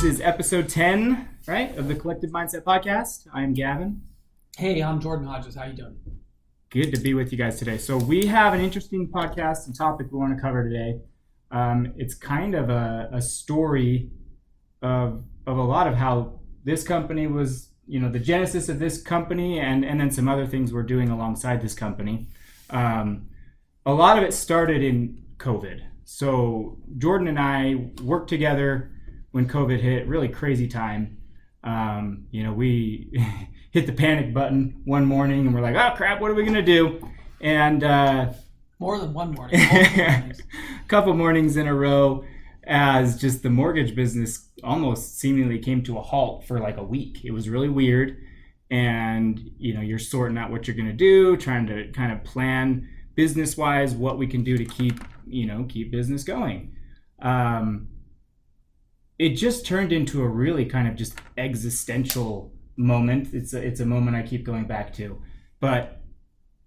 This is episode 10, right, of the Collective Mindset Podcast. I am Gavin. Hey, I'm Jordan Hodges. How you doing? Good to be with you guys today. So we have an interesting podcast and topic we want to cover today. It's kind of a story of a lot of how this company was, the genesis of this company and then some other things we're doing alongside this company. A lot of it started in COVID. So Jordan and I worked together when COVID hit, really crazy time. We hit the panic button one morning and we're like, oh crap, what are we gonna do? And more than one morning. a couple mornings in a row as just the mortgage business almost seemingly came to a halt for like a week. It was really weird. And you're sorting out what you're gonna do, trying to kind of plan business wise what we can do to keep business going. It just turned into a really kind of just existential moment. It's a moment I keep going back to. But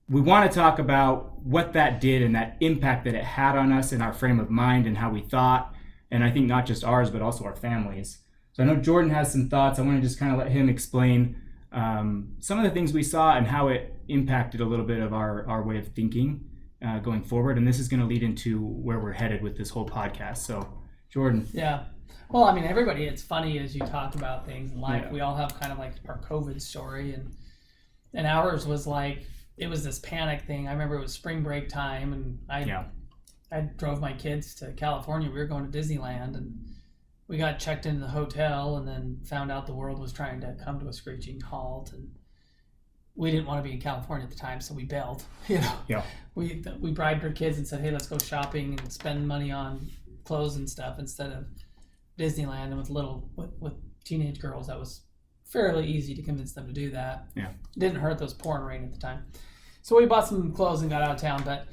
we want to talk about what that did and that impact that it had on us and our frame of mind and how we thought. And I think not just ours, but also our families. So I know Jordan has some thoughts. I want to just kind of let him explain some of the things we saw and how it impacted a little bit of our way of thinking going forward. And this is going to lead into where we're headed with this whole podcast. So Jordan. Yeah. Well, I mean, everybody, it's funny as you talk about things in life. Yeah. We all have kind of like our COVID story, and ours was like, it was this panic thing. I remember it was spring break time, and I drove my kids to California. We were going to Disneyland, and we got checked into the hotel and then found out the world was trying to come to a screeching halt, and we didn't want to be in California at the time, so we bailed. Yeah. We bribed our kids and said, hey, let's go shopping and spend money on clothes and stuff instead of Disneyland. And with teenage girls, that was fairly easy to convince them to do that. Yeah. It didn't hurt those pouring rain at the time. So we bought some clothes and got out of town. But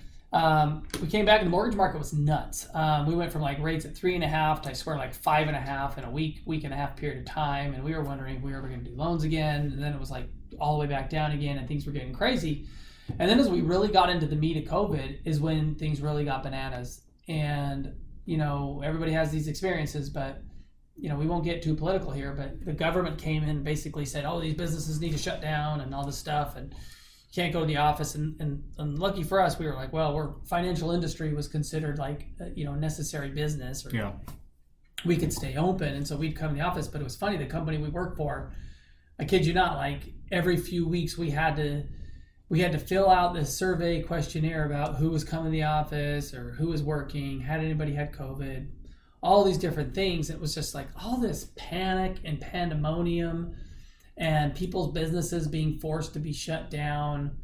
we came back and the mortgage market was nuts. We went from like rates at 3.5 to I swear like 5.5 in a week and a half period of time. And we were wondering if we were ever going to do loans again. And then it was like all the way back down again and things were getting crazy. And then as we really got into the meat of COVID is when things really got bananas. And everybody has these experiences, but we won't get too political here, but the government came in and basically said, oh, these businesses need to shut down and all this stuff, and you can't go to the office. And lucky for us, we were like, well, financial industry was considered like, necessary business, or we could stay open. And so we'd come to the office, but it was funny. The company we worked for, I kid you not, like every few weeks we had to fill out this survey questionnaire about who was coming to the office or who was working, had anybody had COVID, all these different things. It was just like all this panic and pandemonium and people's businesses being forced to be shut down,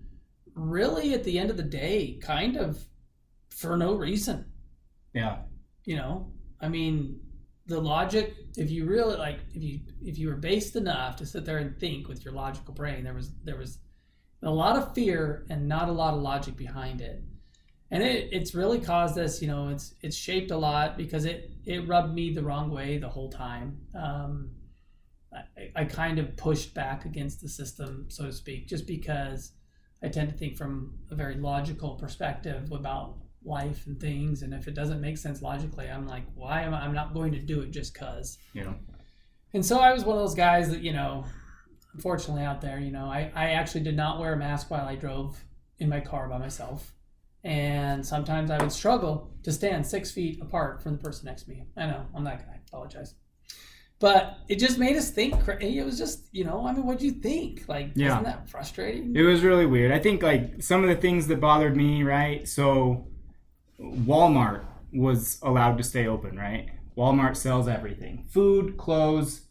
really at the end of the day, kind of for no reason. Yeah. I mean, the logic, if you really if you were based enough to sit there and think with your logical brain, there was a lot of fear and not a lot of logic behind it. And it's really caused us, it's shaped a lot because it rubbed me the wrong way the whole time. I kind of pushed back against the system, so to speak, just because I tend to think from a very logical perspective about life and things. And if it doesn't make sense logically, I'm like, why am I'm not going to do it just cause. And so I was one of those guys that, unfortunately out there, I actually did not wear a mask while I drove in my car by myself. And sometimes I would struggle to stand 6 feet apart from the person next to me. I know, I'm that guy. I apologize. But it just made us think. It was just, what'd you think? Like, isn't that frustrating? It was really weird. I think like some of the things that bothered me, right? So Walmart was allowed to stay open, right? Walmart sells everything. Food, clothes,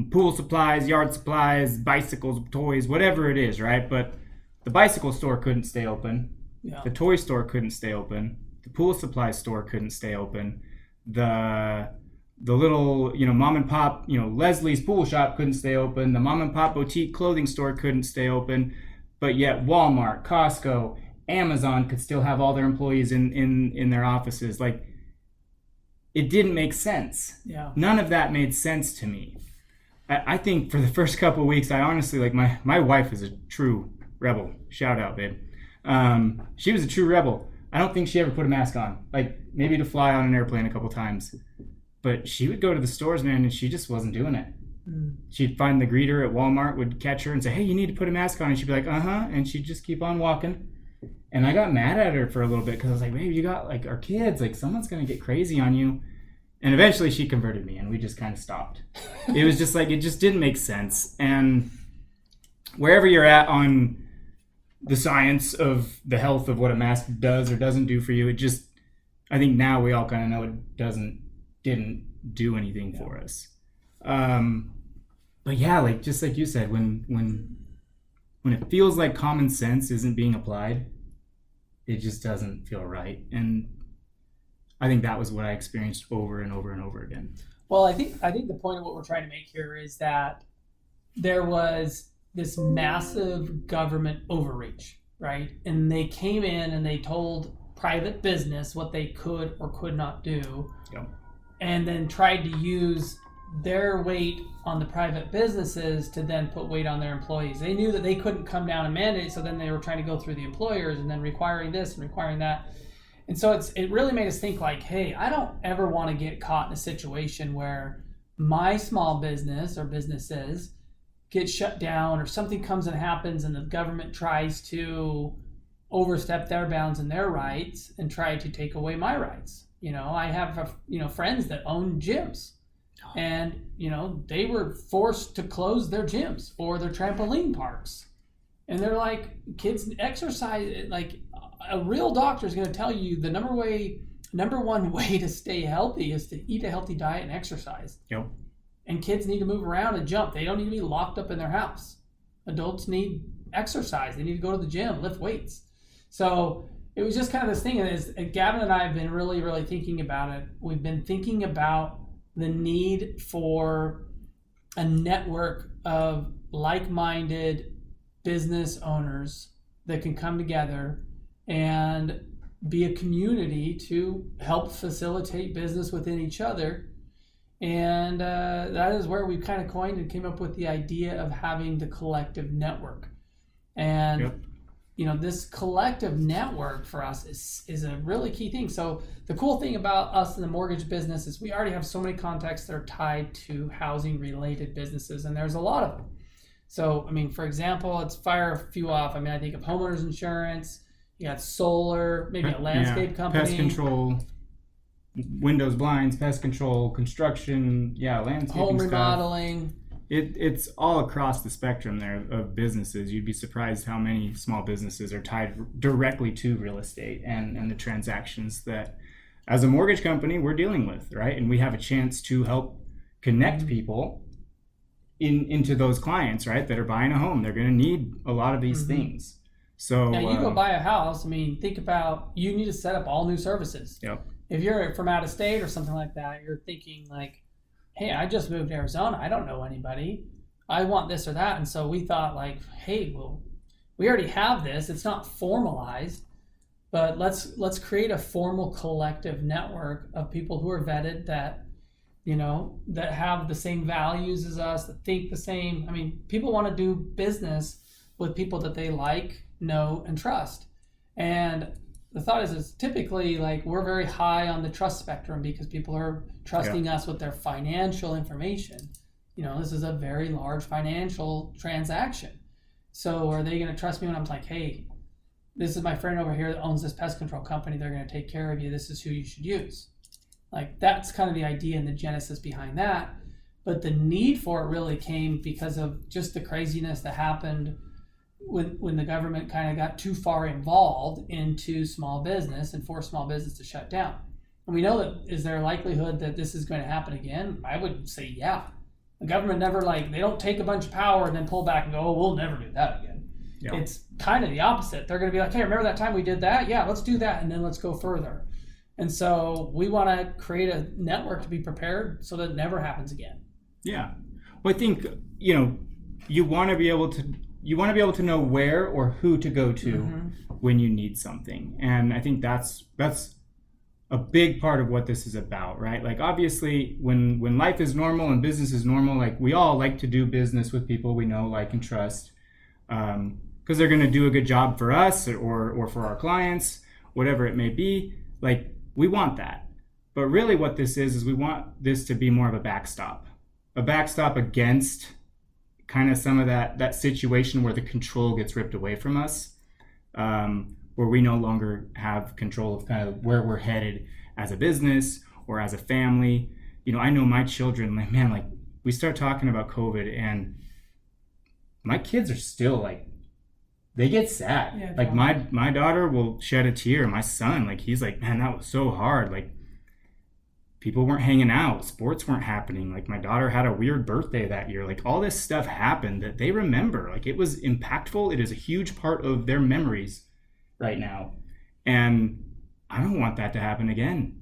pool supplies, yard supplies, bicycles, toys, whatever it is, right? But the bicycle store couldn't stay open. Yeah. The toy store couldn't stay open. The pool supply store couldn't stay open. The little, mom and pop, Leslie's pool shop couldn't stay open. The mom and pop boutique clothing store couldn't stay open. But yet Walmart, Costco, Amazon could still have all their employees in their offices. Like, it didn't make sense. Yeah. None of that made sense to me. I think for the first couple of weeks, I honestly, like, my wife is a true rebel. Shout out, babe. She was a true rebel. I don't think she ever put a mask on. Like, maybe to fly on an airplane a couple times. But she would go to the stores, man, and she just wasn't doing it. Mm. She'd find the greeter at Walmart, would catch her and say, hey, you need to put a mask on. And she'd be like, uh-huh. And she'd just keep on walking. And I got mad at her for a little bit because I was like, babe, you got like our kids, like someone's going to get crazy on you. And eventually she converted me and we just kind of stopped. It was just like, it just didn't make sense. And wherever you're at on the science of the health of what a mask does or doesn't do for you, it just, I think now we all kind of know it didn't do anything for us. But yeah, like just like you said, when it feels like common sense isn't being applied, it just doesn't feel right. And I think that was what I experienced over and over and over again. Well, I think the point of what we're trying to make here is that there was this massive government overreach, right? And they came in and they told private business what they could or could not do, Yep. and then tried to use their weight on the private businesses to then put weight on their employees. They knew that they couldn't come down and mandate, so then they were trying to go through the employers and then requiring this and requiring that. And so it really made us think like, hey, I don't ever want to get caught in a situation where my small business or businesses get shut down or something comes and happens and the government tries to overstep their bounds and their rights and try to take away my rights. I have friends that own gyms. And, they were forced to close their gyms or their trampoline parks. And they're like, kids exercise, like a real doctor is going to tell you the number one way to stay healthy is to eat a healthy diet and exercise. Yep. And kids need to move around and jump. They don't need to be locked up in their house. Adults need exercise. They need to go to the gym, lift weights. So it was just kind of this thing. And Gavin and I have been really, really thinking about it. We've been thinking about the need for a network of like-minded business owners that can come together and be a community to help facilitate business within each other. And that is where we kind of coined and came up with the idea of having the collective network. And Yep. This collective network for us is a really key thing. So the cool thing about us in the mortgage business is we already have so many contacts that are tied to housing related businesses, and there's a lot of them. So, for example, let's fire a few off. I think of homeowners insurance, you got solar, maybe a landscape company. Pest control, windows, blinds, pest control, construction, landscaping home stuff. remodeling. It's all across the spectrum there of businesses. You'd be surprised how many small businesses are tied directly to real estate and the transactions that, as a mortgage company, we're dealing with, right? And we have a chance to help connect people into those clients, right, that are buying a home. They're going to need a lot of these things. So now you go buy a house. Think about, you need to set up all new services. Yep. If you're from out of state or something like that, you're thinking like, hey, I just moved to Arizona. I don't know anybody. I want this or that. And so we thought like, hey, well, we already have this. It's not formalized, but let's create a formal collective network of people who are vetted that, that have the same values as us, that think the same. People want to do business with people that they like, know, and trust. And the thought is typically like we're very high on the trust spectrum because people are trusting us with their financial information. This is a very large financial transaction. So are they going to trust me when I'm like, hey, this is my friend over here that owns this pest control company. They're going to take care of you. This is who you should use. Like that's kind of the idea and the genesis behind that. But the need for it really came because of just the craziness that happened when the government kind of got too far involved into small business and forced small business to shut down. And we know that, is there a likelihood that this is going to happen again? I would say, yeah. The government never they don't take a bunch of power and then pull back and go, oh, we'll never do that again. Yeah. It's kind of the opposite. They're going to be like, hey, remember that time we did that? Yeah, let's do that. And then let's go further. And so we want to create a network to be prepared so that it never happens again. Yeah. Well, I think, you want to be able to know where or who to go to when you need something. And I think that's a big part of what this is about, right? Like obviously when life is normal and business is normal, like we all like to do business with people we know, like, and trust, because they're going to do a good job for us or for our clients, whatever it may be. Like we want that. But really what this is we want this to be more of a backstop against kind of some of that situation where the control gets ripped away from us, where we no longer have control of kind of where we're headed as a business or as a family. I know my children, like we start talking about COVID and my kids are still like, they get sad. Yeah, like my daughter will shed a tear. My son, like, he's like, man, that was so hard. Like, people weren't hanging out, sports weren't happening. Like, my daughter had a weird birthday that year. Like, all this stuff happened that they remember. Like, it was impactful. It is a huge part of their memories right now. And I don't want that to happen again.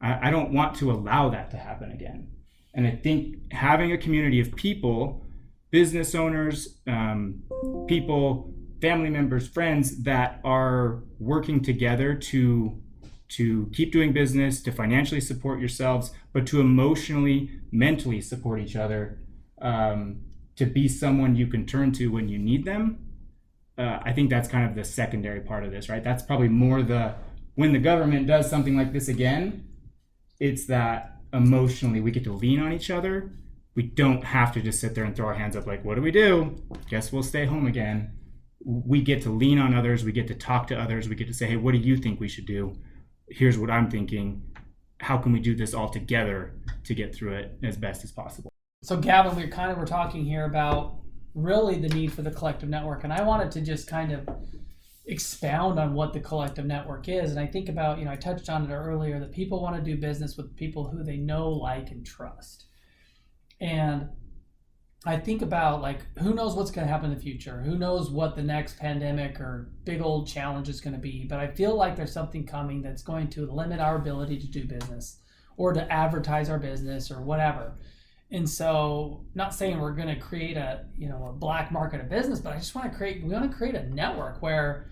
I don't want to allow that to happen again. And I think having a community of people, business owners, people, family members, friends that are working together to keep doing business, to financially support yourselves, but to emotionally, mentally support each other, to be someone you can turn to when you need them. I think that's kind of the secondary part of this, right? That's probably more when the government does something like this again, it's that emotionally we get to lean on each other. We don't have to just sit there and throw our hands up like, what do we do? Guess we'll stay home again. We get to lean on others. We get to talk to others. We get to say, hey, what do you think we should do? Here's what I'm thinking. How can we do this all together to get through it as best as possible? So Gavin, we're talking here about really the need for the collective network. And I wanted to just kind of expound on what the collective network is. And I think about, I touched on it earlier, that people want to do business with people who they know, like, and trust. And I think about, like, who knows what's going to happen in the future? Who knows what the next pandemic or big old challenge is going to be? But I feel like there's something coming that's going to limit our ability to do business or to advertise our business or whatever. And so, not saying we're going to create a black market of business, but I just want to create a network where,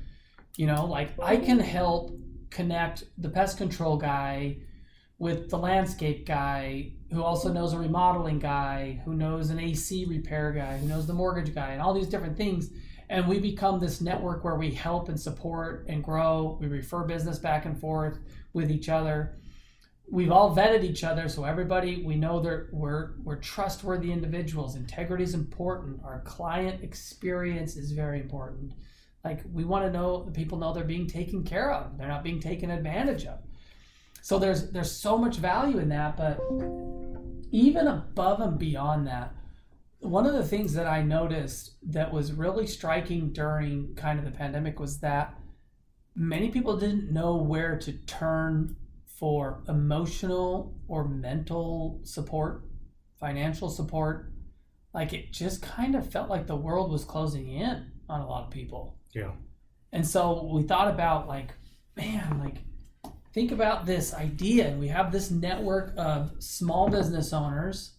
like, I can help connect the pest control guy with the landscape guy, who also knows a remodeling guy, who knows an AC repair guy, who knows the mortgage guy, and all these different things. And we become this network where we help and support and grow. We refer business back and forth with each other. We've all vetted each other, so everybody, we know that we're trustworthy individuals. Integrity is important. Our client experience is very important. Like, we want to know, the people know they're being taken care of. They're not being taken advantage of. So there's so much value in that, but even above and beyond that, one of the things that I noticed that was really striking during kind of the pandemic was that many people didn't know where to turn for emotional or mental support, financial support. Like, it just kind of felt like the world was closing in on a lot of people. Yeah. And so we thought about, like, man, like, think about this idea. We have this network of small business owners,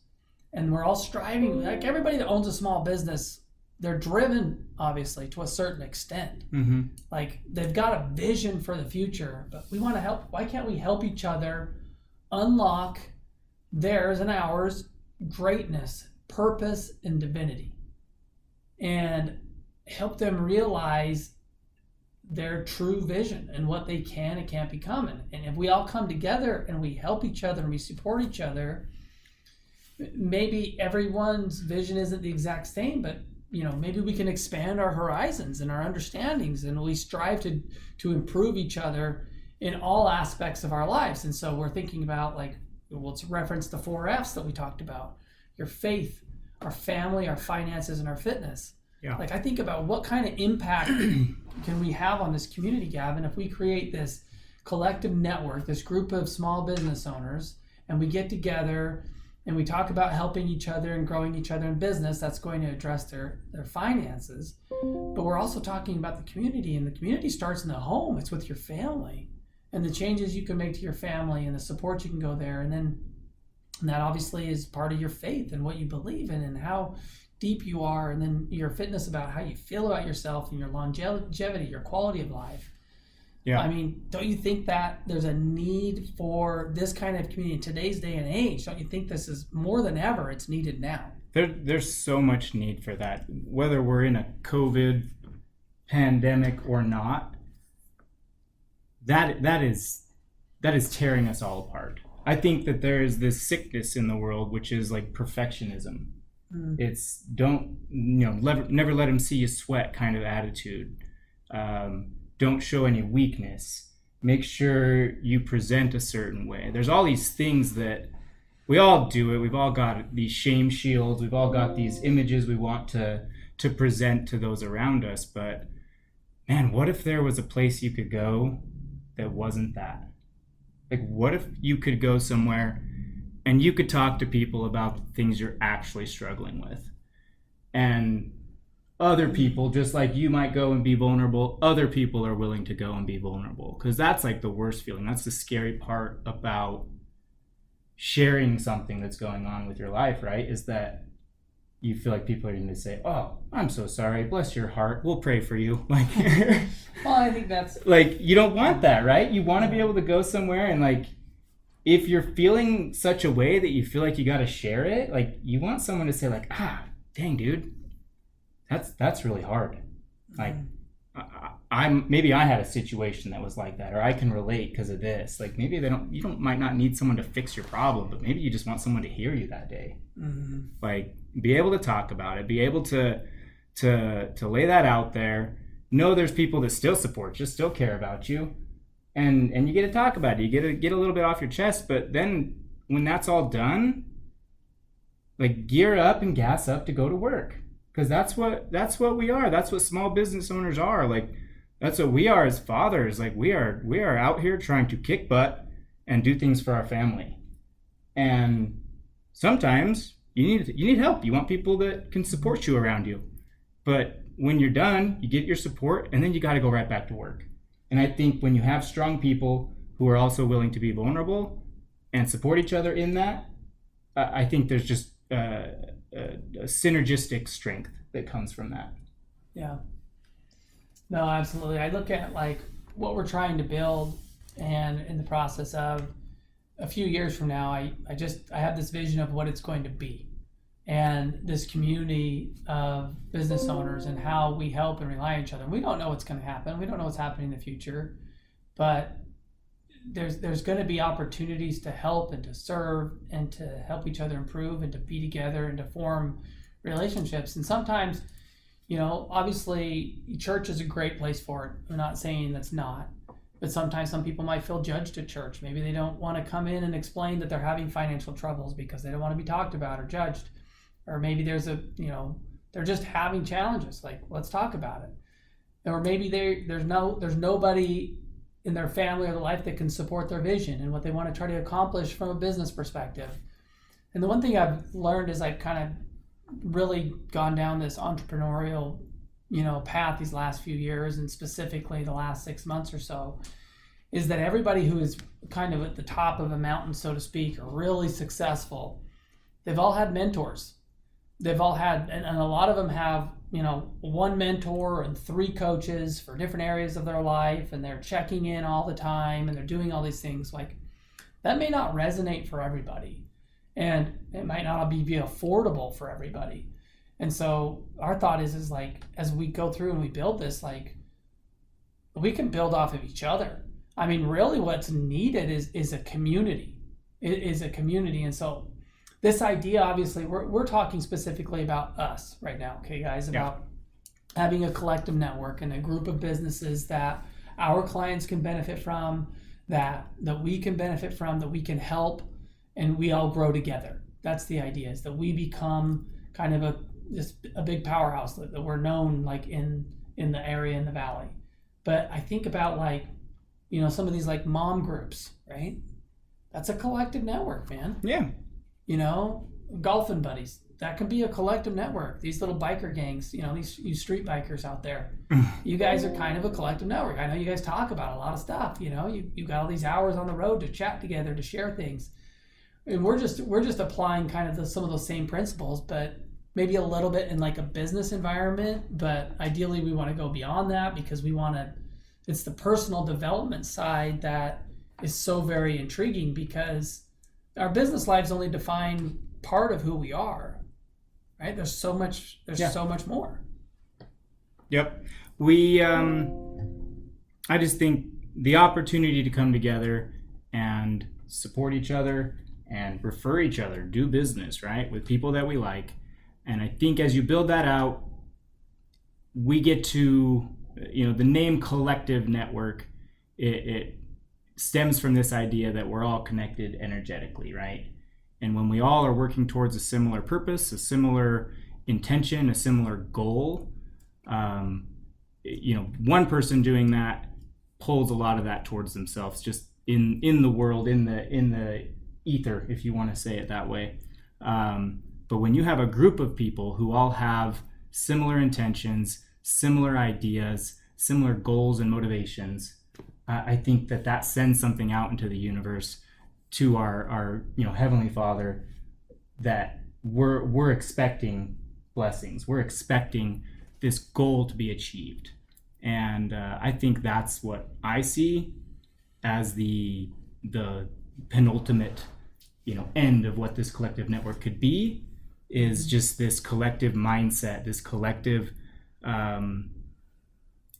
and we're all striving. Like, everybody that owns a small business, they're driven, obviously, to a certain extent. Mm-hmm. Like, they've got a vision for the future, but we want to help. Why can't we help each other unlock theirs and ours greatness, purpose, and divinity, and help them realize their true vision and what they can and can't become? And if we all come together and we help each other and we support each other, maybe everyone's vision isn't the exact same, but maybe we can expand our horizons and our understandings, and we strive to improve each other in all aspects of our lives. And so we're thinking about, like, let's reference the 4 F's that we talked about: your faith, our family, our finances, and our fitness. Yeah. Like, I think about what kind of impact can we have on this community, Gavin, if we create this collective network, this group of small business owners, and we get together and we talk about helping each other and growing each other in business. That's going to address their finances. But we're also talking about the community, and the community starts in the home. It's with your family, and the changes you can make to your family and the support you can go there. And that obviously is part of your faith and what you believe in and how deep you are, and then your fitness about how you feel about yourself and your longevity, your quality of life. Yeah. I mean, don't you think that there's a need for this kind of community in today's day and age? Don't you think this is more than ever, it's needed now? There's so much need for that, whether we're in a COVID pandemic or not. That is tearing us all apart. I think that there is this sickness in the world, which is like perfectionism. It's never let them see you sweat kind of attitude. Don't show any weakness. Make sure you present a certain way. There's all these things that we all do it. We've all got these shame shields. We've all got these images we want to present to those around us. But man, what if there was a place you could go that wasn't that? Like, what if you could go somewhere and you could talk to people about the things you're actually struggling with? And other people, just like you might go and be vulnerable, other people are willing to go and be vulnerable. Because that's like the worst feeling. That's the scary part about sharing something that's going on with your life, right? Is that you feel like people are going to say, "Oh, I'm so sorry. Bless your heart. We'll pray for you." Like, well, I think that's like, you don't want that, right? You want to be able to go somewhere and like, if you're feeling such a way that you feel like you got to share it, like you want someone to say like, "Ah, dang, dude, that's really hard." Like, maybe I had a situation that was like that, or I can relate because of this. Like, maybe might not need someone to fix your problem, but maybe you just want someone to hear you that day. Like, be able to talk about it, be able to lay that out there. Know there's people that still support you, still care about you, and you get to talk about it. You get to get a little bit off your chest. But then when that's all done, like, gear up and gas up to go to work, because that's what we are. That's what small business owners are. Like, that's what we are as fathers. Like, we are out here trying to kick butt and do things for our family. And sometimes you need help. You want people that can support you around you. But when you're done, you get your support, and then you got to go right back to work. And I think when you have strong people who are also willing to be vulnerable and support each other in that, I think there's just a synergistic strength that comes from that. Yeah. No, absolutely. I look at like what we're trying to build, and in the process of a few years from now, I have this vision of what it's going to be, and this community of business owners and how we help and rely on each other. We don't know what's going to happen. We don't know what's happening in the future, but there's going to be opportunities to help and to serve and to help each other improve and to be together and to form relationships. And sometimes, obviously church is a great place for it. I'm not saying that's not, but sometimes some people might feel judged at church. Maybe they don't want to come in and explain that they're having financial troubles because they don't want to be talked about or judged. Or maybe they're just having challenges. Like, let's talk about it. Or maybe there's nobody in their family or their life that can support their vision and what they want to try to accomplish from a business perspective. And the one thing I've learned is I've kind of really gone down this entrepreneurial, path these last few years, and specifically the last 6 months or so, is that everybody who is kind of at the top of a mountain, so to speak, or really successful, they've all had mentors. They've all had, and a lot of them have, one mentor and 3 coaches for different areas of their life, and they're checking in all the time, and they're doing all these things. Like, that may not resonate for everybody, and it might not be affordable for everybody. And so our thought is like, as we go through and we build this, like, we can build off of each other. I mean, really what's needed is a community. It is a community. And so this idea, obviously, we're talking specifically about us right now, okay, guys, about having a collective network and a group of businesses that our clients can benefit from, that we can benefit from, that we can help, and we all grow together. That's the idea, is that we become kind of a big powerhouse, that we're known like in the area, in the valley. But I think about like, some of these like mom groups, right? That's a collective network, man. Yeah. Golfing buddies, that can be a collective network. These little biker gangs, you street bikers out there, you guys are kind of a collective network. I know you guys talk about a lot of stuff. You got all these hours on the road to chat together, to share things, and we're just applying kind of some of those same principles, but maybe a little bit in like a business environment. But ideally, we want to go beyond that, because it's the personal development side that is so very intriguing, because our business lives only define part of who we are, right? There's so much more. Yep. I just think the opportunity to come together and support each other and refer each other, do business, right, with people that we like. And I think as you build that out, we get to, the name collective network, it stems from this idea that we're all connected energetically, right? And when we all are working towards a similar purpose, a similar intention, a similar goal, one person doing that pulls a lot of that towards themselves, just in the world, in the ether, if you want to say it that way. But when you have a group of people who all have similar intentions, similar ideas, similar goals and motivations, I think that sends something out into the universe to our Heavenly Father, that we're expecting blessings. We're expecting this goal to be achieved. And I think that's what I see as the penultimate end of what this collective network could be, is just this collective mindset, this collective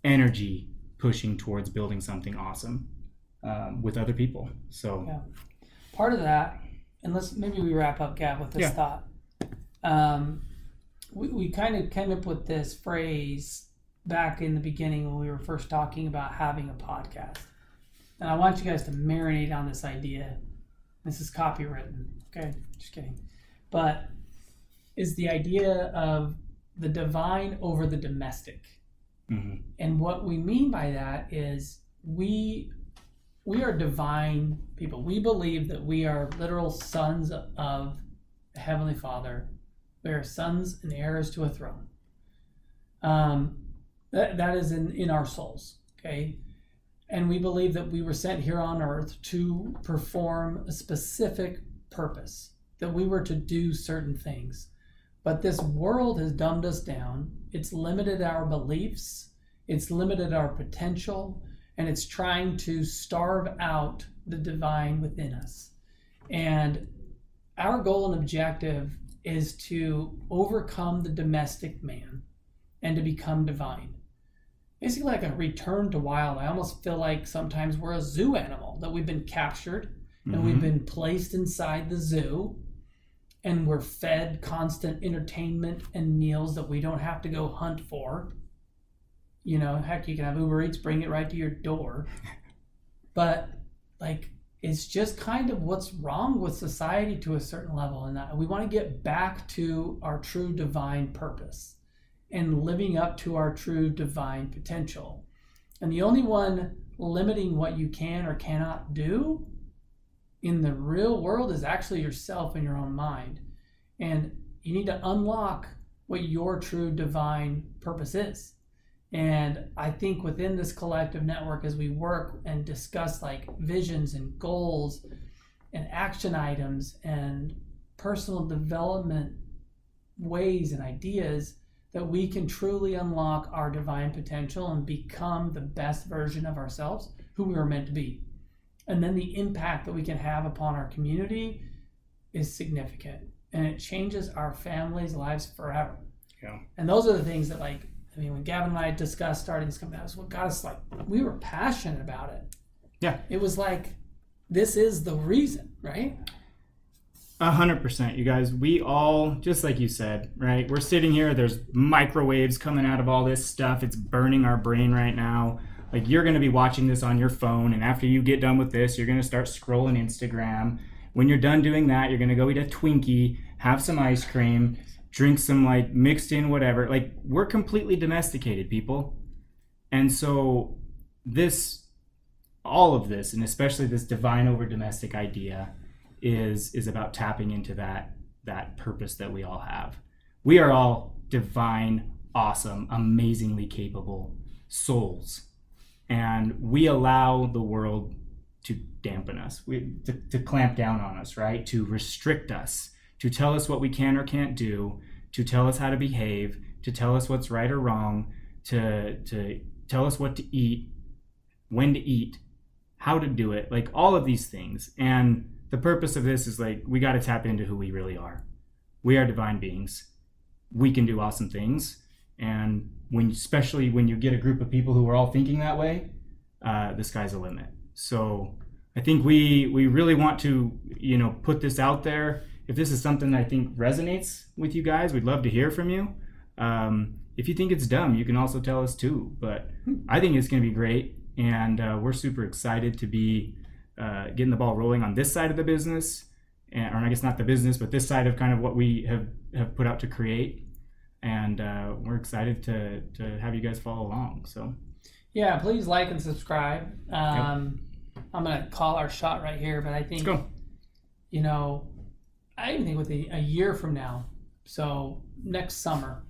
energy pushing towards building something awesome with other people. So yeah. Part of that, and maybe we wrap up, Gab, with this thought. We kind of came up with this phrase back in the beginning when we were first talking about having a podcast. And I want you guys to marinate on this idea. This is copywritten, okay? Just kidding. But is the idea of the divine over the domestic. Mm-hmm. And what we mean by that is we are divine people. We believe that we are literal sons of the Heavenly Father. We are sons and heirs to a throne. That is in our souls, okay? And we believe that we were sent here on earth to perform a specific purpose, that we were to do certain things. But this world has dumbed us down. It's limited our beliefs. It's limited our potential. And it's trying to starve out the divine within us. And our goal and objective is to overcome the domestic man and to become divine. Basically like a return to wild. I almost feel like sometimes we're a zoo animal, that we've been captured and we've been placed inside the zoo, and we're fed constant entertainment and meals that we don't have to go hunt for. Heck, you can have Uber Eats bring it right to your door. But it's just kind of what's wrong with society to a certain level, and that we want to get back to our true divine purpose and living up to our true divine potential. And the only one limiting what you can or cannot do in the real world is actually yourself and your own mind. And you need to unlock what your true divine purpose is. And I think within this collective network, as we work and discuss visions and goals and action items and personal development ways and ideas, that we can truly unlock our divine potential and become the best version of ourselves, who we were meant to be. And then the impact that we can have upon our community is significant. And it changes our families' lives forever. Yeah. And those are the things that when Gavin and I discussed starting this company, that's what got us we were passionate about it. Yeah. It was this is the reason, right? 100%, you guys. We all, just like you said, right? We're sitting here, there's microwaves coming out of all this stuff. It's burning our brain right now. You're going to be watching this on your phone, and after you get done with this, you're going to start scrolling Instagram. When you're done doing that, you're going to go eat a Twinkie, have some ice cream, drink some mixed in whatever. We're completely domesticated, people. And so all of this, and especially this divine over domestic idea, is about tapping into that purpose that we all have. We are all divine, awesome, amazingly capable souls. And we allow the world to dampen us, to clamp down on us, right? To restrict us, to tell us what we can or can't do, to tell us how to behave, to tell us what's right or wrong, to tell us what to eat, when to eat, how to do it, all of these things. And the purpose of this is we got to tap into who we really are. We are divine beings. We can do awesome things. And especially when you get a group of people who are all thinking that way, the sky's the limit. So I I think we really want to, put this out there. If this is something that I think resonates with you guys, we'd love to hear from you. If you think it's dumb, you can also tell us too. But I think it's going to be great, and we're super excited to be getting the ball rolling on this side of the business, or I guess not the business, but this side of kind of what we have put out to create. And we're excited to have you guys follow along. So yeah, please like and subscribe. Yep. I'm gonna call our shot right here, but I think, Let's go. I even think with a year from now, so next summer,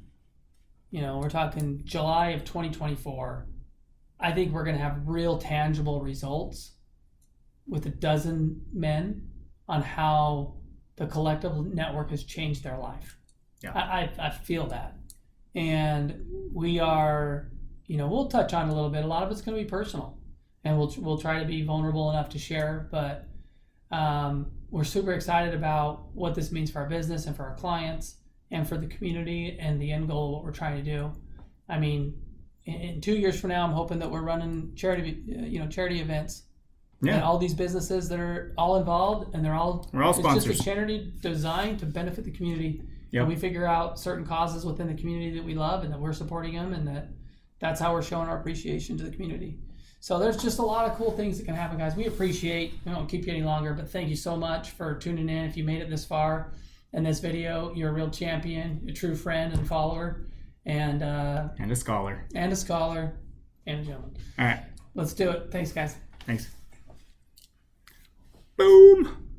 we're talking July of 2024, I think we're gonna have real tangible results with a dozen men on how the collective network has changed their life. Yeah. I feel that. And we are, we'll touch on it a little bit. A lot of it's going to be personal, and we'll try to be vulnerable enough to share, but we're super excited about what this means for our business and for our clients and for the community and the end goal of what we're trying to do. I mean, in 2 years from now, I'm hoping that we're running charity events. Yeah. And all these businesses that are all involved, and we're all sponsors. It's just a charity designed to benefit the community. Yep. And we figure out certain causes within the community that we love, and that we're supporting them, and that's how we're showing our appreciation to the community. So there's just a lot of cool things that can happen, guys. We won't keep you any longer, but thank you so much for tuning in. If you made it this far in this video, you're a real champion, a true friend and follower, and a scholar. And a scholar, and a gentleman. All right. Let's do it. Thanks, guys. Thanks. Boom.